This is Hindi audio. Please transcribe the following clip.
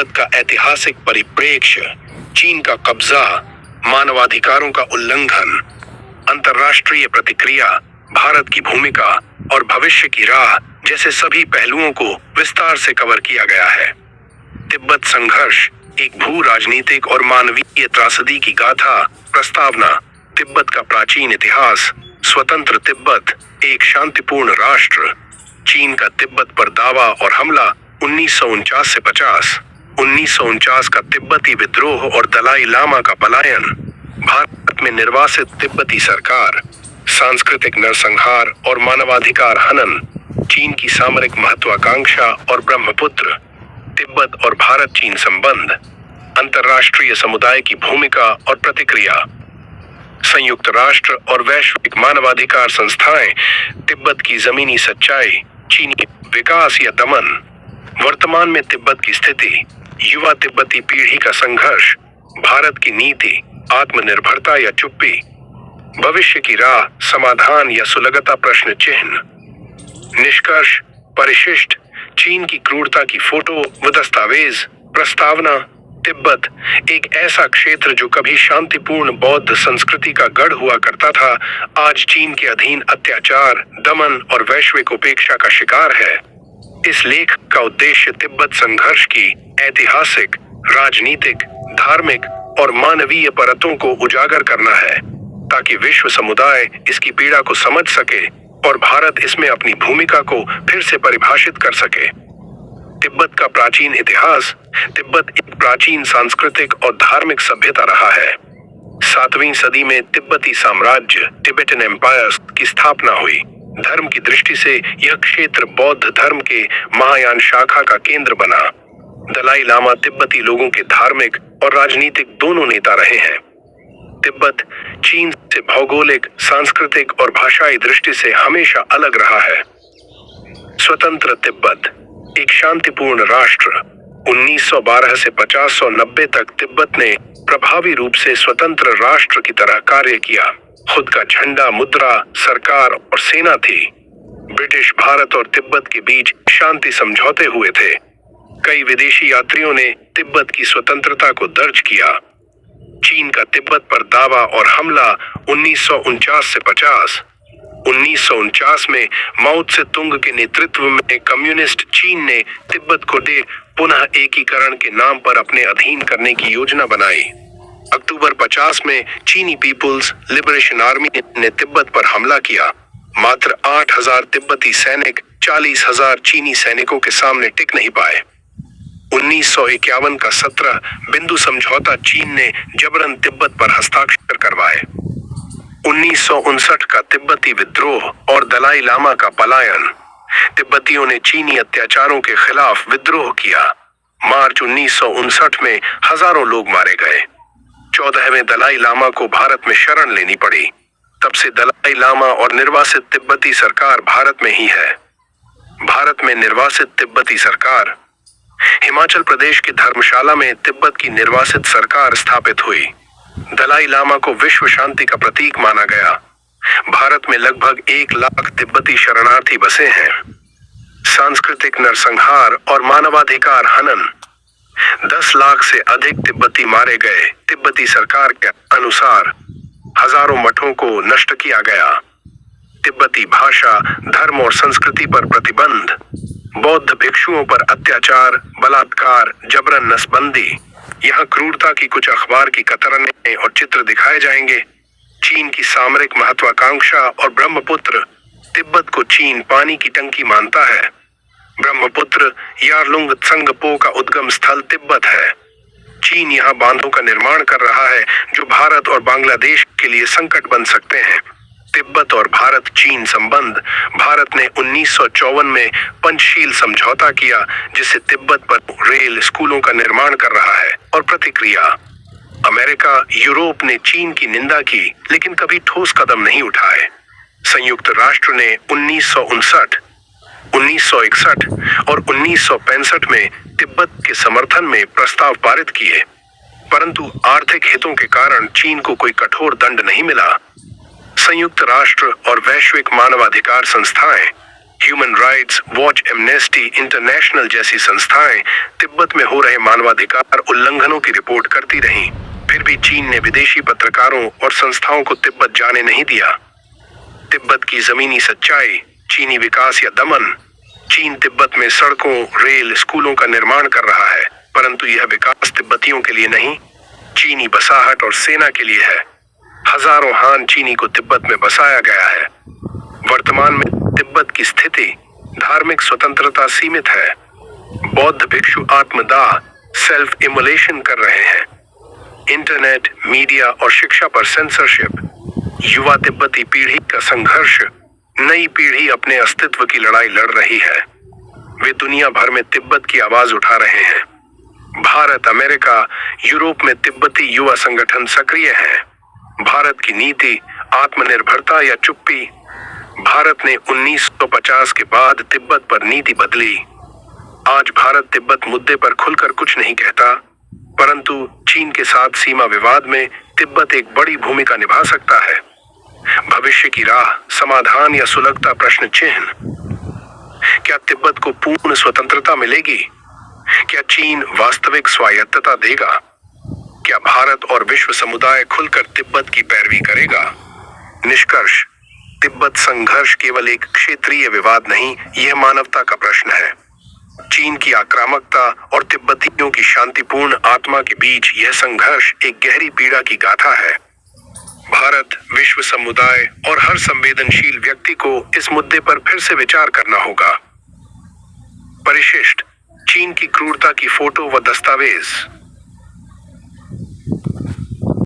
तिब्बत का ऐतिहासिक परिप्रेक्ष्य, चीन का कब्जा, मानवाधिकारों का उल्लंघन, अंतर्राष्ट्रीय प्रतिक्रिया, भारत की भूमिका और भविष्य की राह जैसे सभी पहलुओं को विस्तार से कवर किया गया है। तिब्बत संघर्ष एक भू राजनीतिक और मानवीय त्रासदी की गाथा। प्रस्तावना: तिब्बत का प्राचीन इतिहास। स्वतंत्र तिब्बत एक शांतिपूर्ण राष्ट्र। चीन का तिब्बत पर दावा और हमला 1949 से 50। 1949 का तिब्बती विद्रोह और दलाई लामा का पलायन। भारत में निर्वासित तिब्बती सरकार। सांस्कृतिक नरसंहार और मानवाधिकार हनन। चीन की सामरिक महत्वाकांक्षा और ब्रह्मपुत्र। तिब्बत और भारत चीन संबंध। अंतर्राष्ट्रीय समुदाय की भूमिका और प्रतिक्रिया। संयुक्त राष्ट्र और वैश्विक मानवाधिकार संस्थाएं। तिब्बत की जमीनी सच्चाई, चीनी विकास या दमन। वर्तमान में तिब्बत की स्थिति, युवा तिब्बती पीढ़ी का संघर्ष, भारत की नीति, आत्मनिर्भरता या चुप्पी, भविष्य की राह, समाधान या सुलगता, प्रश्न चिन्ह। निष्कर्ष: परिशिष्ट, चीन की क्रूरता की फोटो व दस्तावेज। प्रस्तावना: तिब्बत एक ऐसा क्षेत्र जो कभी शांतिपूर्ण बौद्ध संस्कृति का गढ़ हुआ करता था, आज चीन के अधीन अत्याचार, दमन और वैश्विक उपेक्षा का शिकार है। इस लेख का उद्देश्य तिब्बत संघर्ष की ऐतिहासिक, राजनीतिक, धार्मिक और मानवीय परतों को उजागर करना है, ताकि विश्व समुदाय इसकी पीड़ा को समझ सके और भारत इसमें अपनी भूमिका को फिर से परिभाषित कर सके। तिब्बत का प्राचीन इतिहास। तिब्बत एक प्राचीन सांस्कृतिक और धार्मिक सभ्यता रहा है। 7वीं सदी में तिब्बती साम्राज्य, टिबेटन एम्पायर की स्थापना हुई। धर्म की दृष्टि से यह क्षेत्र बौद्ध धर्म के महायान शाखा का केंद्र बना। दलाई लामा तिब्बती लोगों के धार्मिक और राजनीतिक दोनों नेता रहे हैं। तिब्बत चीन से भौगोलिक, सांस्कृतिक और भाषाई दृष्टि से हमेशा अलग रहा है। स्वतंत्र तिब्बत एक शांतिपूर्ण राष्ट्र। 1912 से 5090 तक तिब्बत ने प्रभावी रूप से स्वतंत्र राष्ट्र की तरह कार्य किया। खुद का झंडा, मुद्रा, सरकार और सेना थी। ब्रिटिश भारत और तिब्बत के बीच शांति समझौते हुए थे। कई विदेशी यात्रियों ने तिब्बत की स्वतंत्रता को दर्ज किया। चीन का तिब्बत पर दावा और हमला 1949 से 50। 1949 में माओ त्से-तुंग के नेतृत्व में कम्युनिस्ट चीन ने तिब्बत को पुनः एकीकरण के नाम पर अपने अधीन करने की योजना बनाई। अक्टूबर 50 में चीनी पीपुल्स लिबरेशन आर्मी ने तिब्बत पर हमला किया। मात्र 8000 तिब्बती सैनिक 40,000 चीनी सैनिकों के सामने टिक नहीं पाए। 1951 का 17 बिंदु समझौता चीन ने जबरन तिब्बत पर हस्ताक्षर करवाए। 1959 का तिब्बती विद्रोह और दलाई लामा का पलायन। तिब्बतियों ने चीनी अत्याचारों के खिलाफ विद्रोह किया। मार्च 1959 में हजारों लोग मारे गए। 14वें दलाई लामा को भारत में शरण लेनी पड़ी। तब से दलाई लामा और निर्वासित तिब्बती सरकार भारत में ही है। भारत में निर्वासित तिब्बती सरकार। हिमाचल प्रदेश की धर्मशाला में तिब्बत की निर्वासित सरकार स्थापित हुई। दलाई लामा को विश्व शांति का प्रतीक माना गया। भारत में लगभग 1 लाख तिब्बती शरणार्थी बसे हैं। सांस्कृतिक नरसंहार और मानवाधिकार हनन। 10 लाख से अधिक तिब्बती मारे गए। तिब्बती सरकार के अनुसार हजारों मठों को नष्ट किया गया। तिब्बती भाषा, धर्म और संस्कृति पर प्रतिबंध। बौद्ध भिक्षुओं पर अत्याचार, बलात्कार, जबरन नसबंदी। यहाँ क्रूरता की कुछ अखबार की कतरने और चित्र दिखाए जाएंगे। चीन की सामरिक महत्वाकांक्षा और ब्रह्मपुत्र। तिब्बत को चीन पानी की टंकी मानता है। ब्रह्मपुत्र यारलुंग त्संगपो का उद्गम स्थल तिब्बत है। चीन यहाँ बांधों का निर्माण कर रहा है जो भारत और बांग्लादेश के लिए संकट बन सकते हैं। तिब्बत और भारत चीन संबंध। भारत ने 1954 में पंचशील समझौता किया, जिससे तिब्बत पर रेल स्कूलों का निर्माण कर रहा है। और प्रतिक्रिया: अमेरिका, यूरोप ने चीन की निंदा की, लेकिन कभी ठोस कदम नहीं उठाए। संयुक्त राष्ट्र ने 1959, 1961 और 1965 में तिब्बत के समर्थन में प्रस्ताव पारित किए, परंतु आर्थिक हितों के कारण चीन को कोई कठोर दंड नहीं मिला। संयुक्त राष्ट्र और वैश्विक मानवाधिकार संस्थाएं। Human rights watch, amnesty international जैसी संस्थाएं तिब्बत में हो रहे मानवाधिकार उल्लंघनों की रिपोर्ट करती रहीं। फिर भी चीन ने विदेशी पत्रकारों और संस्थाओं को तिब्बत जाने नहीं दिया। तिब्बत की जमीनी सच्चाई, चीनी विकास या दमन। चीन तिब्बत में सड़कों, रेल, स्कूलों का निर्माण कर रहा है, परंतु यह विकास तिब्बतियों के लिए नहीं, चीनी बसाहट और सेना के लिए है। हजारों हान चीनी को तिब्बत में बसाया गया है। वर्तमान में तिब्बत की स्थिति, धार्मिक स्वतंत्रता सीमित है। बौद्ध भिक्षु आत्मदाह, सेल्फ इमोलेशन कर रहे हैं। इंटरनेट, मीडिया और शिक्षा पर सेंसरशिप। युवा तिब्बती पीढ़ी का संघर्ष। नई पीढ़ी अपने अस्तित्व की लड़ाई लड़ रही है। वे दुनिया भर में तिब्बत की आवाज उठा रहे हैं। भारत, अमेरिका, यूरोप में तिब्बती युवा संगठन सक्रिय हैं। भारत की नीति, आत्मनिर्भरता या चुप्पी। भारत ने 1950 के बाद तिब्बत पर नीति बदली। आज भारत तिब्बत मुद्दे पर खुलकर कुछ नहीं कहता, परंतु चीन के साथ सीमा विवाद में तिब्बत एक बड़ी भूमिका निभा सकता है। भविष्य की राह, समाधान या सुलगता, प्रश्न चिन्ह। क्या तिब्बत को पूर्ण स्वतंत्रता मिलेगी? क्या चीन वास्तविक स्वायत्तता देगा? क्या भारत और विश्व समुदाय खुलकर तिब्बत की पैरवी करेगा? निष्कर्ष, तिब्बत संघर्ष केवल एक क्षेत्रीय विवाद नहीं, यह मानवता का प्रश्न है। चीन की आक्रामकता और तिब्बतियों की शांतिपूर्ण आत्मा के बीच यह संघर्ष एक गहरी पीड़ा की गाथा है। भारत, विश्व समुदाय और हर संवेदनशील व्यक्ति को इस मुद्दे पर फिर से विचार करना होगा। परिशिष्ट, चीन की क्रूरता की फोटो व दस्तावेज।